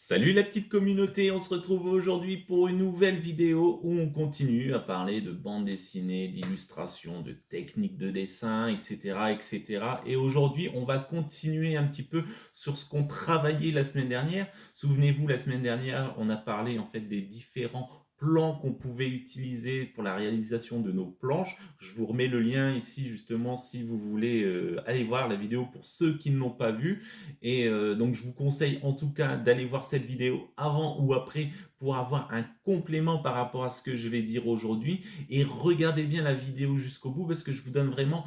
Salut la petite communauté, on se retrouve aujourd'hui pour une nouvelle vidéo où on continue à parler de bande dessinée, d'illustration, de techniques de dessin, etc., etc. Et aujourd'hui, on va continuer un petit peu sur ce qu'on travaillait la semaine dernière. Souvenez-vous, la semaine dernière, on a parlé en fait des différents plans qu'on pouvait utiliser pour la réalisation de nos planches. Je vous remets le lien ici justement si vous voulez aller voir la vidéo pour ceux qui ne l'ont pas vue. Et donc, je vous conseille en tout cas d'aller voir cette vidéo avant ou après pour avoir un complément par rapport à ce que je vais dire aujourd'hui. Et regardez bien la vidéo jusqu'au bout parce que je vous donne vraiment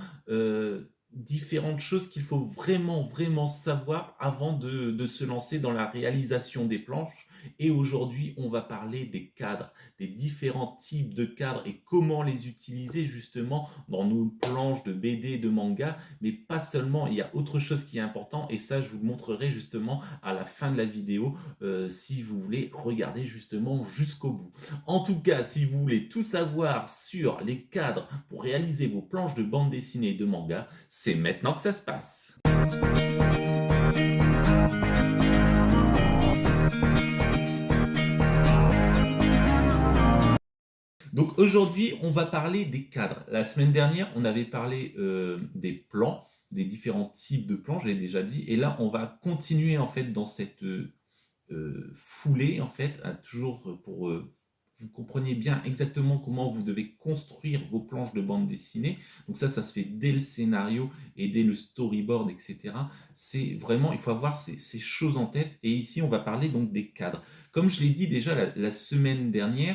différentes choses qu'il faut vraiment savoir avant de se lancer dans la réalisation des planches. Et aujourd'hui, on va parler des cadres, des différents types de cadres et comment les utiliser justement dans nos planches de BD, de manga, mais pas seulement, il y a autre chose qui est important et ça je vous le montrerai justement à la fin de la vidéo si vous voulez regarder justement jusqu'au bout. En tout cas, si vous voulez tout savoir sur les cadres pour réaliser vos planches de bande dessinée et de manga, c'est maintenant que ça se passe. Donc aujourd'hui, on va parler des cadres. La semaine dernière, on avait parlé des plans, des différents types de plans, je l'ai déjà dit. Et là, on va continuer en fait dans cette foulée, en fait, toujours pour vous compreniez bien exactement comment vous devez construire vos planches de bande dessinée. Donc ça se fait dès le scénario et dès le storyboard, etc. C'est vraiment, il faut avoir ces choses en tête. Et ici, on va parler donc des cadres. Comme je l'ai dit déjà la semaine dernière,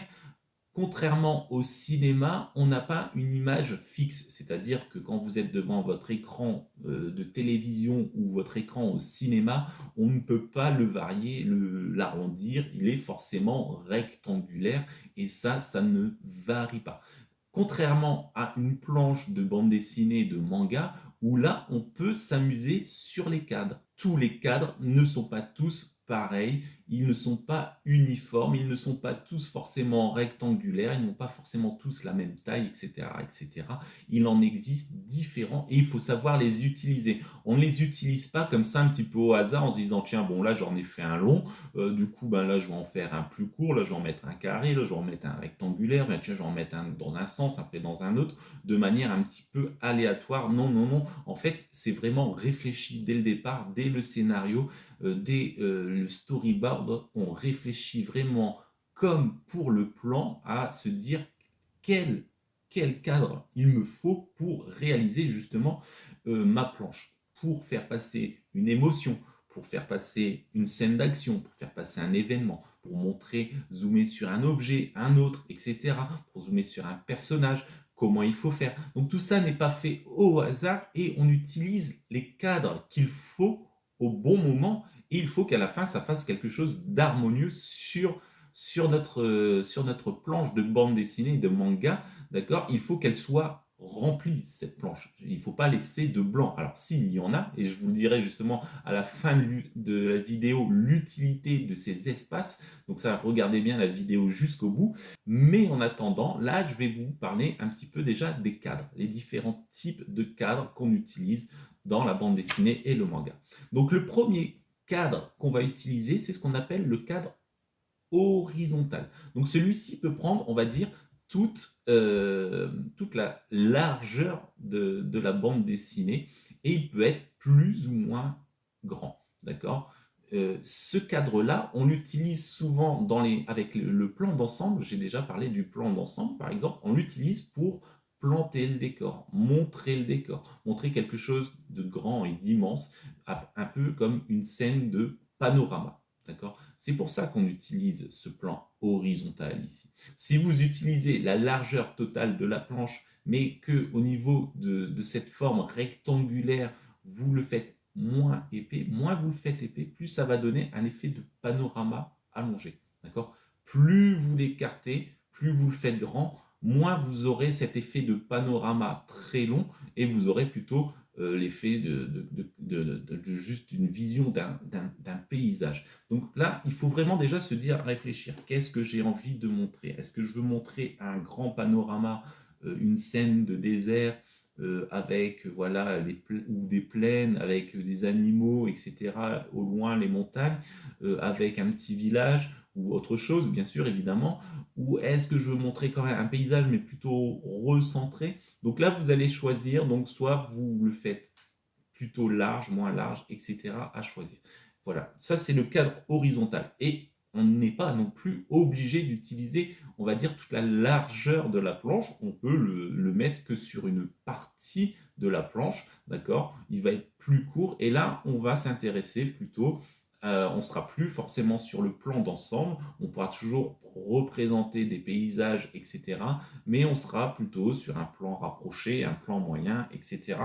contrairement au cinéma, on n'a pas une image fixe, c'est-à-dire que quand vous êtes devant votre écran de télévision ou votre écran au cinéma, on ne peut pas le varier, l'arrondir, il est forcément rectangulaire et ça ne varie pas. Contrairement à une planche de bande dessinée de manga, où là, on peut s'amuser sur les cadres. Tous les cadres ne sont pas tous pareils, ils ne sont pas uniformes, ils ne sont pas tous forcément rectangulaires, ils n'ont pas forcément tous la même taille, etc., etc. Il en existe différents et il faut savoir les utiliser. On ne les utilise pas comme ça un petit peu au hasard en se disant tiens bon là j'en ai fait un long, du coup ben là je vais en faire un plus court, là je vais en mettre un carré, là je vais en mettre un rectangulaire, ben tiens je vais en mettre un dans un sens, après dans un autre, de manière un petit peu aléatoire. Non, non, non. En fait, c'est vraiment réfléchi dès le départ, dès le scénario, dès le storyboard. On réfléchit vraiment comme pour le plan à se dire quel, quel cadre il me faut pour réaliser justement ma planche, pour faire passer une émotion, pour faire passer une scène d'action, pour faire passer un événement, pour montrer, zoomer sur un objet, un autre, etc., pour zoomer sur un personnage, comment il faut faire. Donc tout ça n'est pas fait au hasard et on utilise les cadres qu'il faut au bon moment et il faut qu'à la fin ça fasse quelque chose d'harmonieux sur notre planche de bande dessinée, de manga, d'accord. Il faut qu'elle soit remplie, cette planche. Il ne faut pas laisser de blanc. Alors s'il y en a, et je vous le dirai justement à la fin de la vidéo, l'utilité de ces espaces, donc ça, regardez bien la vidéo jusqu'au bout. Mais en attendant, là, je vais vous parler un petit peu déjà des cadres, les différents types de cadres qu'on utilise dans la bande dessinée et le manga. Donc le premier cadre qu'on va utiliser, c'est ce qu'on appelle le cadre horizontal. Donc celui-ci peut prendre, on va dire, toute la largeur de la bande dessinée et il peut être plus ou moins grand. D'accord. Ce cadre-là, on l'utilise souvent avec le plan d'ensemble. J'ai déjà parlé du plan d'ensemble, par exemple. On l'utilise pour planter le décor, montrer le décor, montrer quelque chose de grand et d'immense, un peu comme une scène de panorama. D'accord. C'est pour ça qu'on utilise ce plan horizontal ici. Si vous utilisez la largeur totale de la planche, mais que au niveau de cette forme rectangulaire, vous le faites moins épais, moins vous le faites épais, plus ça va donner un effet de panorama allongé. D'accord. Plus vous l'écartez, plus vous le faites grand, moins vous aurez cet effet de panorama très long et vous aurez plutôt l'effet de juste une vision d'un paysage. Donc là, il faut vraiment déjà se dire, réfléchir, qu'est-ce que j'ai envie de montrer? Est-ce que je veux montrer un grand panorama, une scène de désert, avec voilà, ou des plaines avec des animaux, etc., au loin les montagnes, avec un petit village ou autre chose, bien sûr, évidemment, ou est-ce que je veux montrer quand même un paysage, mais plutôt recentré? Donc là, vous allez choisir, donc soit vous le faites plutôt large, moins large, etc. à choisir. Voilà, ça c'est le cadre horizontal. Et on n'est pas non plus obligé d'utiliser, on va dire, toute la largeur de la planche. On peut le mettre que sur une partie de la planche, d'accord? Il va être plus court et là, on va s'intéresser plutôt, on sera plus forcément sur le plan d'ensemble, on pourra toujours représenter des paysages, etc. Mais on sera plutôt sur un plan rapproché, un plan moyen, etc.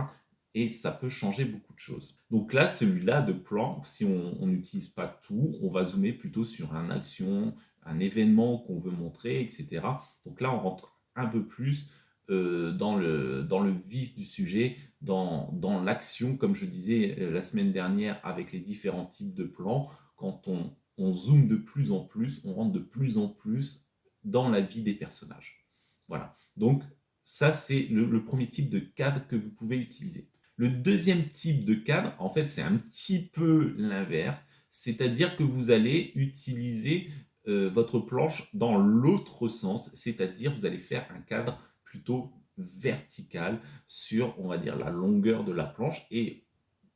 Et ça peut changer beaucoup de choses. Donc là, celui-là de plan, si on n'utilise pas tout, on va zoomer plutôt sur une action, un événement qu'on veut montrer, etc. Donc là, on rentre un peu plus dans le vif du sujet, dans l'action, comme je disais la semaine dernière, avec les différents types de plans. Quand on zoome de plus en plus, on rentre de plus en plus dans la vie des personnages. Voilà. Donc ça, c'est le premier type de cadre que vous pouvez utiliser. Le deuxième type de cadre, en fait, c'est un petit peu l'inverse, c'est-à-dire que vous allez utiliser votre planche dans l'autre sens, c'est-à-dire vous allez faire un cadre plutôt vertical sur, on va dire, la longueur de la planche et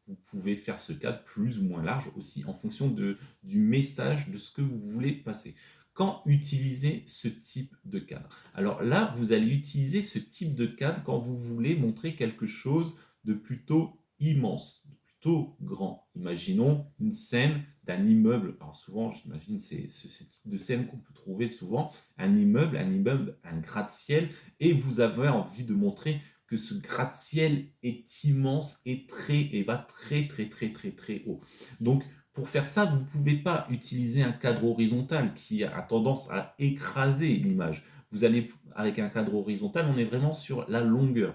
vous pouvez faire ce cadre plus ou moins large aussi en fonction du message, de ce que vous voulez passer. Quand utiliser ce type de cadre? Alors là, vous allez utiliser ce type de cadre quand vous voulez montrer quelque chose de plutôt immense, de plutôt grand. Imaginons une scène d'un immeuble. Alors souvent, j'imagine, c'est ce type de scène qu'on peut trouver souvent. Un immeuble, un gratte-ciel, et vous avez envie de montrer que ce gratte-ciel est immense et va très très très très très haut. Donc pour faire ça, vous ne pouvez pas utiliser un cadre horizontal qui a tendance à écraser l'image. Vous allez, avec un cadre horizontal, on est vraiment sur la longueur.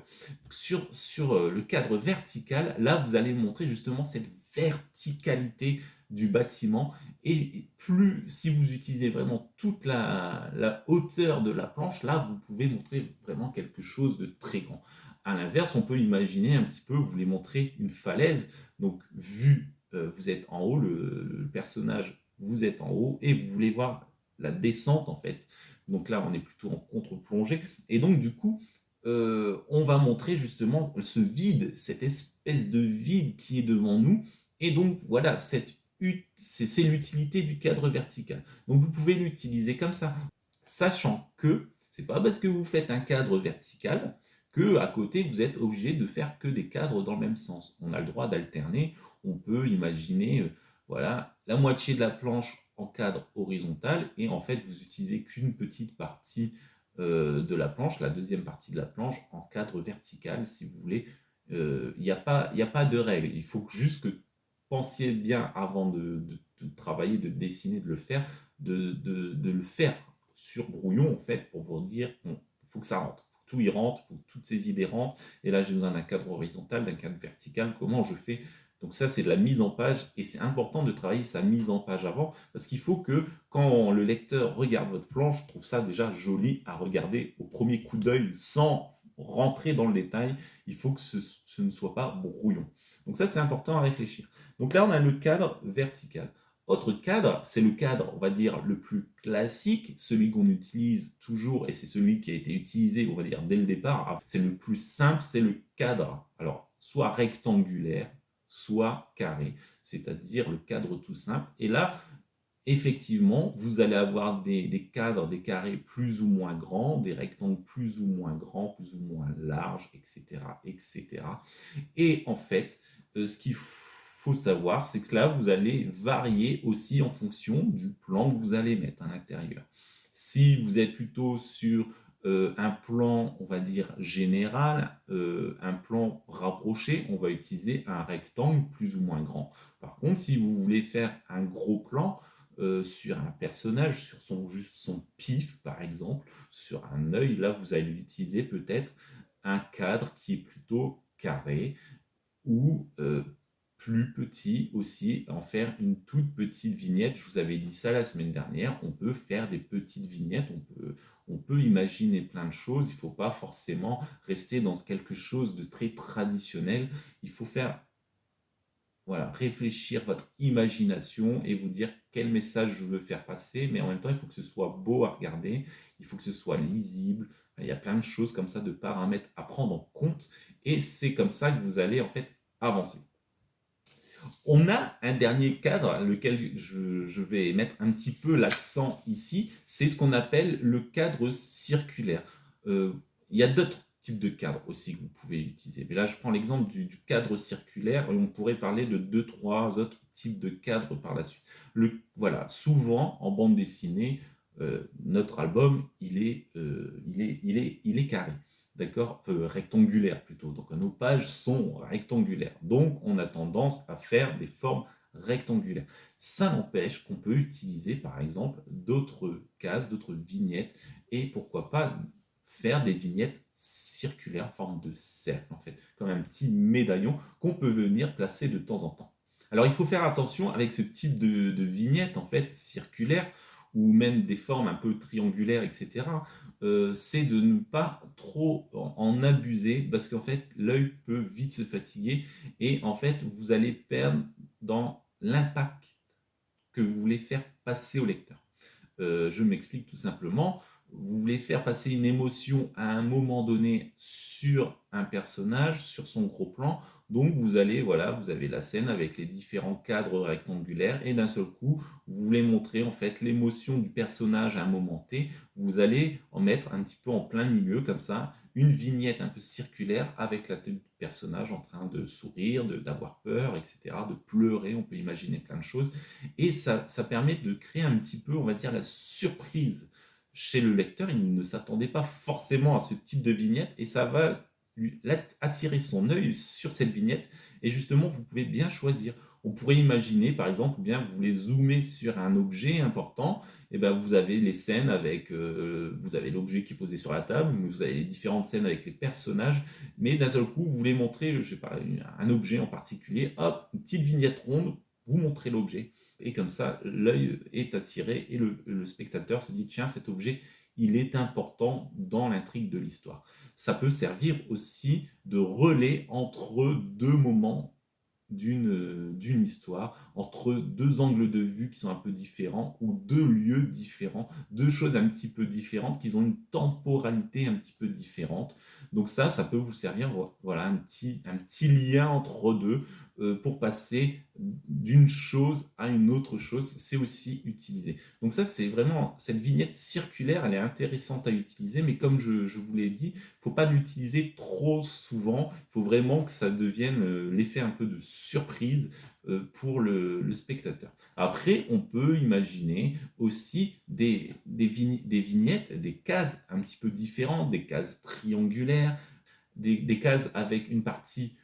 Sur le cadre vertical, là, vous allez montrer justement cette verticalité du bâtiment. Et plus, si vous utilisez vraiment toute la hauteur de la planche, là, vous pouvez montrer vraiment quelque chose de très grand. À l'inverse, on peut imaginer un petit peu, vous voulez montrer une falaise, donc vous êtes en haut, le personnage, vous êtes en haut, et vous voulez voir la descente en fait. Donc là, on est plutôt en contre-plongée. Et donc du coup, on va montrer justement ce vide, cette espèce de vide qui est devant nous. Et donc voilà, c'est l'utilité du cadre vertical. Donc vous pouvez l'utiliser comme ça, sachant que c'est pas parce que vous faites un cadre vertical que à côté vous êtes obligé de faire que des cadres dans le même sens. On a le droit d'alterner. On peut imaginer, voilà, la moitié de la planche en cadre horizontal et en fait vous utilisez qu'une petite partie de la planche, la deuxième partie de la planche en cadre vertical si vous voulez. Il n'y a pas de règle. Il faut juste que pensiez bien avant de travailler, de dessiner, de le faire, de le faire sur brouillon en fait pour vous dire bon, il faut que ça rentre, faut que tout y rentre, il faut que toutes ces idées rentrent. Et là j'ai besoin d'un cadre horizontal, d'un cadre vertical. Comment je fais? Donc ça, c'est de la mise en page et c'est important de travailler sa mise en page avant parce qu'il faut que quand le lecteur regarde votre planche, je trouve ça déjà joli à regarder au premier coup d'œil sans rentrer dans le détail. Il faut que ce ne soit pas brouillon. Donc ça, c'est important à réfléchir. Donc là, on a le cadre vertical. Autre cadre, c'est le cadre, on va dire, le plus classique, celui qu'on utilise toujours, et c'est celui qui a été utilisé, on va dire, dès le départ. C'est le plus simple, c'est le cadre. Alors, soit rectangulaire, soit carré, c'est-à-dire le cadre tout simple. Et là, effectivement, vous allez avoir des cadres, des carrés plus ou moins grands, des rectangles plus ou moins grands, plus ou moins larges, etc., etc. Et en fait, ce qu'il faut savoir, c'est que là, vous allez varier aussi en fonction du plan que vous allez mettre à l'intérieur. Si vous êtes plutôt sur un plan, on va dire général, un plan rapproché, on va utiliser un rectangle plus ou moins grand. Par contre, si vous voulez faire un gros plan sur un personnage, sur juste son pif par exemple, sur un œil, là vous allez utiliser peut-être un cadre qui est plutôt carré ou plus petit aussi, en faire une toute petite vignette. Je vous avais dit ça la semaine dernière, on peut faire des petites vignettes, on peut imaginer plein de choses, il ne faut pas forcément rester dans quelque chose de très traditionnel, il faut faire voilà, réfléchir votre imagination et vous dire quel message je veux faire passer, mais en même temps, il faut que ce soit beau à regarder, il faut que ce soit lisible. Il y a plein de choses comme ça, de paramètres à prendre en compte, et c'est comme ça que vous allez en fait avancer. On a un dernier cadre, lequel je vais mettre un petit peu l'accent ici, c'est ce qu'on appelle le cadre circulaire. Il y a d'autres types de cadres aussi que vous pouvez utiliser. Mais là, je prends l'exemple du cadre circulaire et on pourrait parler de deux, trois autres types de cadres par la suite. Voilà, souvent en bande dessinée, notre album, il est carré. D'accord, rectangulaire plutôt. Donc nos pages sont rectangulaires. Donc on a tendance à faire des formes rectangulaires. Ça n'empêche qu'on peut utiliser par exemple d'autres cases, d'autres vignettes, et pourquoi pas faire des vignettes circulaires en forme de cercle en fait, comme un petit médaillon qu'on peut venir placer de temps en temps. Alors il faut faire attention avec ce type de vignette en fait circulaire, ou même des formes un peu triangulaires, etc. C'est de ne pas trop en abuser, parce qu'en fait l'œil peut vite se fatiguer et en fait vous allez perdre dans l'impact que vous voulez faire passer au lecteur. Je m'explique tout simplement. Vous voulez faire passer une émotion à un moment donné sur un personnage, sur son gros plan. Donc vous allez, voilà, vous avez la scène avec les différents cadres rectangulaires et d'un seul coup, vous voulez montrer en fait l'émotion du personnage à un moment T. Vous allez en mettre un petit peu en plein milieu comme ça, une vignette un peu circulaire avec la tête du personnage en train de sourire, d'avoir peur, etc., de pleurer. On peut imaginer plein de choses. Et ça permet de créer un petit peu, on va dire, la surprise chez le lecteur. Il ne s'attendait pas forcément à ce type de vignette et ça va lui attirer son œil sur cette vignette. Et justement, vous pouvez bien choisir. On pourrait imaginer, par exemple, ou bien vous voulez zoomer sur un objet important, et ben vous avez les scènes avec, vous avez l'objet qui est posé sur la table, vous avez les différentes scènes avec les personnages, mais d'un seul coup, vous voulez montrer, je sais pas, un objet en particulier, hop, une petite vignette ronde, vous montrez l'objet. Et comme ça, l'œil est attiré et le spectateur se dit, tiens, cet objet, il est important dans l'intrigue de l'histoire. Ça peut servir aussi de relais entre deux moments d'une histoire, entre deux angles de vue qui sont un peu différents, ou deux lieux différents, deux choses un petit peu différentes, qui ont une temporalité un petit peu différente. Donc ça peut vous servir, voilà, un petit lien entre deux, pour passer d'une chose à une autre chose, c'est aussi utilisé. Donc ça, c'est vraiment, cette vignette circulaire, elle est intéressante à utiliser, mais comme je vous l'ai dit, il ne faut pas l'utiliser trop souvent, il faut vraiment que ça devienne l'effet un peu de surprise pour le spectateur. Après, on peut imaginer aussi des vignettes, des cases un petit peu différentes, des cases triangulaires, des cases avec une partie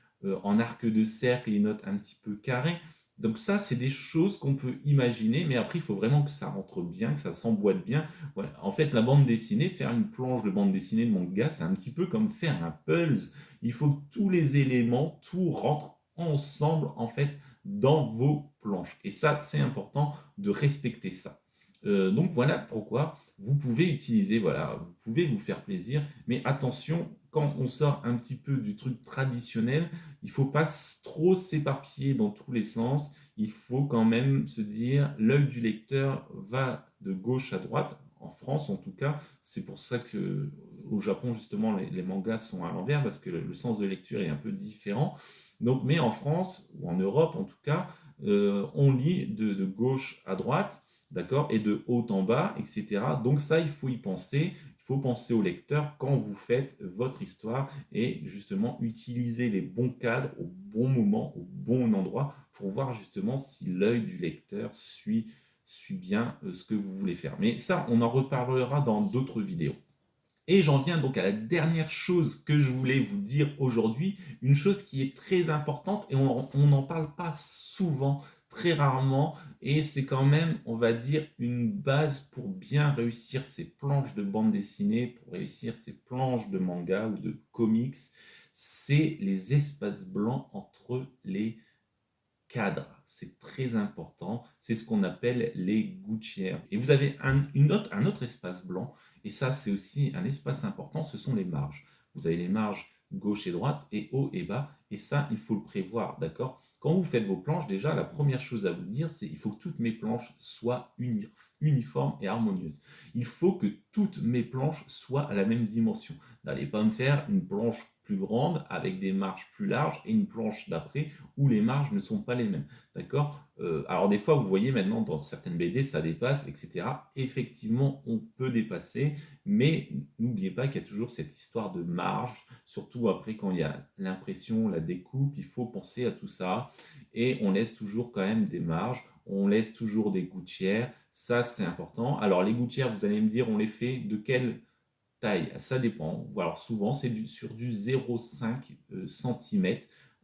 en arc de cercle et une autre un petit peu carrée. Donc ça, c'est des choses qu'on peut imaginer, mais après, il faut vraiment que ça rentre bien, que ça s'emboîte bien. Voilà. En fait, la bande dessinée, faire une planche de bande dessinée de manga, c'est un petit peu comme faire un puzzle. Il faut que tous les éléments, tout rentre ensemble, en fait, dans vos planches. Et ça, c'est important de respecter ça. Donc voilà pourquoi vous pouvez utiliser, voilà, vous pouvez vous faire plaisir, mais attention, quand on sort un petit peu du truc traditionnel, il ne faut pas trop s'éparpiller dans tous les sens. Il faut quand même se dire, l'œil du lecteur va de gauche à droite. En France, en tout cas, c'est pour ça que au Japon, justement, les mangas sont à l'envers, parce que le sens de lecture est un peu différent. Donc, mais en France, ou en Europe en tout cas, on lit de gauche à droite, d'accord, et de haut en bas, etc. Donc ça, il faut y penser. Il faut penser au lecteur quand vous faites votre histoire et justement utiliser les bons cadres au bon moment, au bon endroit pour voir justement si l'œil du lecteur suit bien ce que vous voulez faire. Mais ça, on en reparlera dans d'autres vidéos. Et j'en viens donc à la dernière chose que je voulais vous dire aujourd'hui, une chose qui est très importante et on n'en parle pas souvent, très rarement, et c'est quand même, on va dire, une base pour bien réussir ses planches de bande dessinée, pour réussir ses planches de manga ou de comics, c'est les espaces blancs entre les cadres. C'est très important. C'est ce qu'on appelle les gouttières. Et vous avez un autre espace blanc. Et ça, c'est aussi un espace important. Ce sont les marges. Vous avez les marges gauche et droite et haut et bas. Et ça, il faut le prévoir, d'accord? Quand vous faites vos planches, déjà, la première chose à vous dire, c'est qu'il faut que toutes mes planches soient uniformes et harmonieuses. Il faut que toutes mes planches soient à la même dimension. N'allez pas me faire une planche plus grande avec des marges plus larges et une planche d'après où les marges ne sont pas les mêmes. D'accord? Alors des fois, vous voyez maintenant dans certaines BD, ça dépasse, etc. Effectivement, on peut dépasser, mais n'oubliez pas qu'il y a toujours cette histoire de marge, surtout après quand il y a l'impression, la découpe, il faut penser à tout ça. Et on laisse toujours quand même des marges, on laisse toujours des gouttières, ça c'est important. Alors les gouttières, vous allez me dire, on les fait de quelle taille? Ça dépend. Alors souvent, c'est sur du 0,5 cm.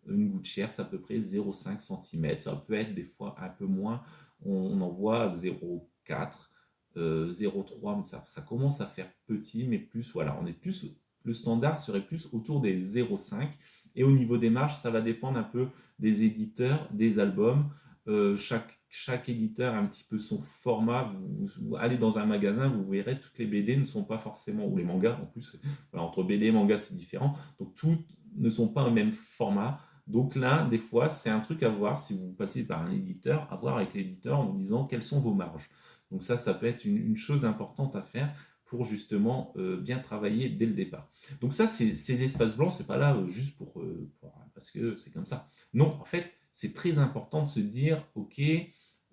Une gouttière, c'est à peu près 0,5 cm. Ça peut être des fois un peu moins. On en voit 0,4, 0,3, mais ça commence à faire petit, mais plus, voilà, on est plus, le standard serait plus autour des 0,5. Et au niveau des marges, ça va dépendre un peu des éditeurs, des albums. Chaque éditeur a un petit peu son format. Vous allez dans un magasin, vous verrez, toutes les BD ne sont pas forcément, ou les mangas en plus, voilà, entre BD et manga c'est différent, donc toutes ne sont pas au même format. Donc là, des fois, c'est un truc à voir si vous passez par un éditeur, à voir avec l'éditeur en vous disant quelles sont vos marges. Donc ça peut être une chose importante à faire pour justement bien travailler dès le départ. Donc ça, ces espaces blancs, c'est pas là juste parce que c'est comme ça. Non, en fait, c'est très important de se dire, ok,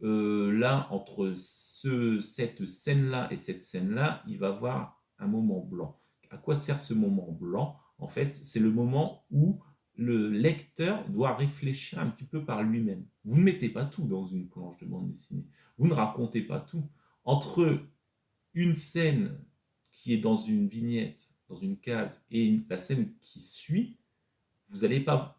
là, entre cette scène-là et cette scène-là, il va y avoir un moment blanc. À quoi sert ce moment blanc? En fait, c'est le moment où le lecteur doit réfléchir un petit peu par lui-même. Vous ne mettez pas tout dans une planche de bande dessinée. Vous ne racontez pas tout. Entre une scène qui est dans une vignette, dans une case, et la scène qui suit, vous n'allez pas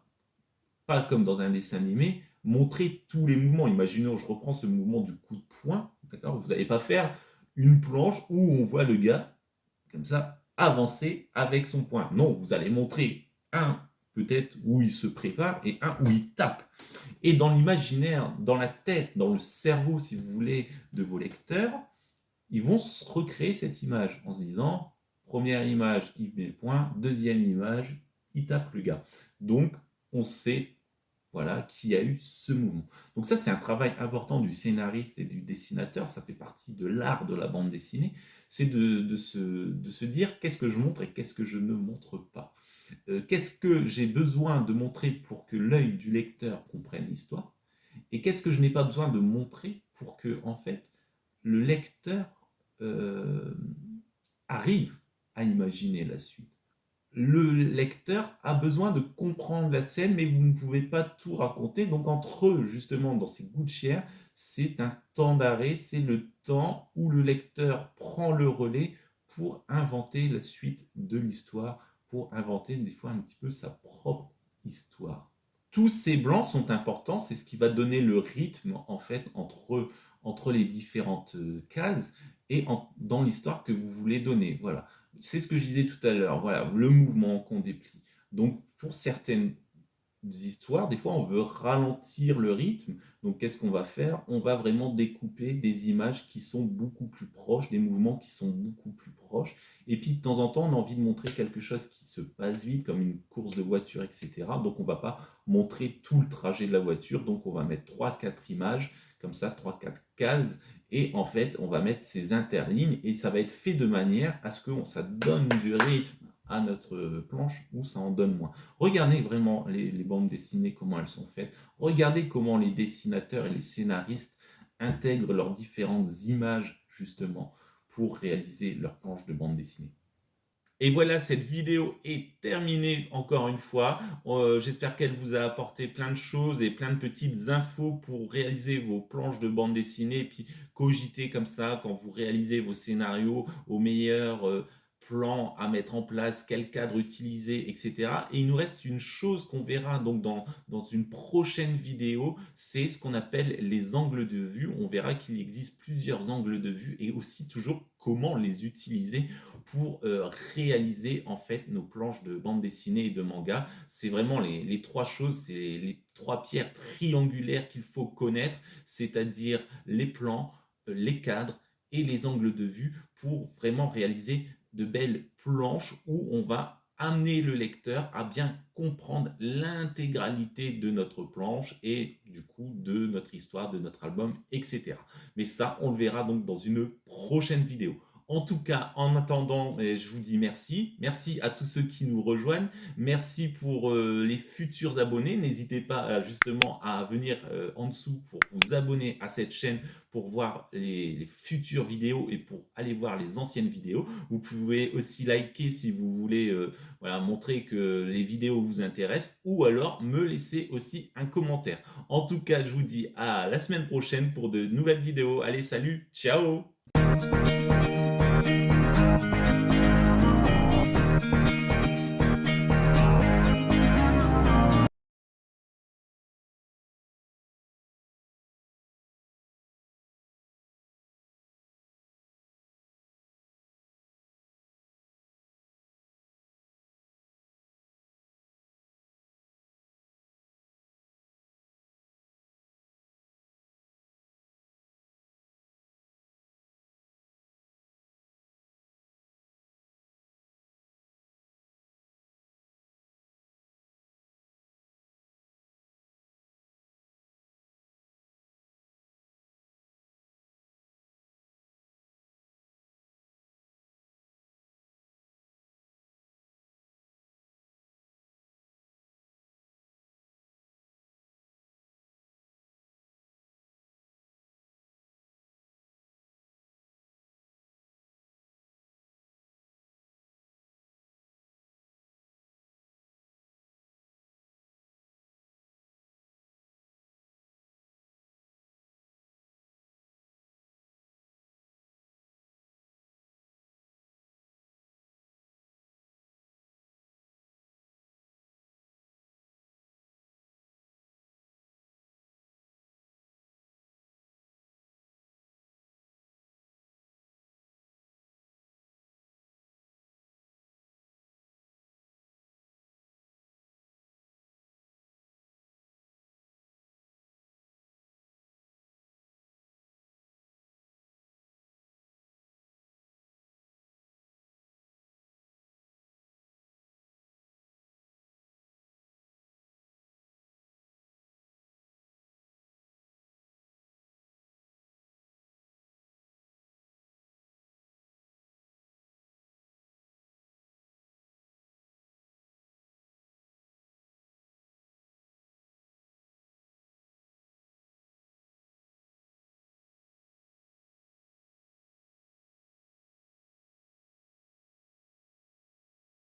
comme dans un dessin animé, montrer tous les mouvements. Imaginons, je reprends ce mouvement du coup de poing, d'accord? Vous n'allez pas faire une planche où on voit le gars, comme ça, avancer avec son poing. Non, vous allez montrer un, peut-être où il se prépare, et un où il tape. Et dans l'imaginaire, dans la tête, dans le cerveau, si vous voulez, de vos lecteurs, ils vont se recréer cette image en se disant, première image, il met le poing, deuxième image, il tape le gars. Donc, on sait voilà, qui a eu ce mouvement. Donc ça, c'est un travail important du scénariste et du dessinateur, ça fait partie de l'art de la bande dessinée, c'est de se dire qu'est-ce que je montre et qu'est-ce que je ne montre pas. Qu'est-ce que j'ai besoin de montrer pour que l'œil du lecteur comprenne l'histoire et qu'est-ce que je n'ai pas besoin de montrer pour que, en fait, le lecteur euh, arrive à imaginer la suite. Le lecteur a besoin de comprendre la scène, mais vous ne pouvez pas tout raconter. Donc entre eux, justement, dans ces gouttières, c'est un temps d'arrêt, c'est le temps où le lecteur prend le relais pour inventer la suite de l'histoire, pour inventer des fois un petit peu sa propre histoire. Tous ces blancs sont importants, c'est ce qui va donner le rythme en fait entre les différentes cases et dans l'histoire que vous voulez donner. Voilà. C'est ce que je disais tout à l'heure, voilà, le mouvement qu'on déplie. Donc, pour certaines histoires, des fois, on veut ralentir le rythme. Donc, qu'est-ce qu'on va faire? On va vraiment découper des images qui sont beaucoup plus proches, des mouvements qui sont beaucoup plus proches. Et puis, de temps en temps, on a envie de montrer quelque chose qui se passe vite, comme une course de voiture, etc. Donc, on ne va pas montrer tout le trajet de la voiture. Donc, on va mettre trois, quatre images, comme ça, trois, quatre cases. Et en fait, on va mettre ces interlignes et ça va être fait de manière à ce que ça donne du rythme à notre planche ou ça en donne moins. Regardez vraiment les bandes dessinées, comment elles sont faites. Regardez comment les dessinateurs et les scénaristes intègrent leurs différentes images justement pour réaliser leurs planches de bande dessinée. Et voilà, cette vidéo est terminée encore une fois. J'espère qu'elle vous a apporté plein de choses et plein de petites infos pour réaliser vos planches de bande dessinée et puis cogiter comme ça quand vous réalisez vos scénarios aux meilleures plan à mettre en place, quel cadre utiliser, etc. Et il nous reste une chose qu'on verra donc dans une prochaine vidéo, c'est ce qu'on appelle les angles de vue. On verra qu'il existe plusieurs angles de vue et aussi toujours comment les utiliser pour réaliser en fait nos planches de bande dessinée et de manga. C'est vraiment les trois choses, c'est les trois pierres triangulaires qu'il faut connaître, c'est-à-dire les plans, les cadres et les angles de vue pour vraiment réaliser de belles planches où on va amener le lecteur à bien comprendre l'intégralité de notre planche et du coup de notre histoire, de notre album, etc. Mais ça, on le verra donc dans une prochaine vidéo. En tout cas, en attendant, je vous dis merci. Merci à tous ceux qui nous rejoignent. Merci pour les futurs abonnés. N'hésitez pas justement à venir en dessous pour vous abonner à cette chaîne pour voir les futures vidéos et pour aller voir les anciennes vidéos. Vous pouvez aussi liker si vous voulez voilà, montrer que les vidéos vous intéressent ou alors me laisser aussi un commentaire. En tout cas, je vous dis à la semaine prochaine pour de nouvelles vidéos. Allez, salut, ciao!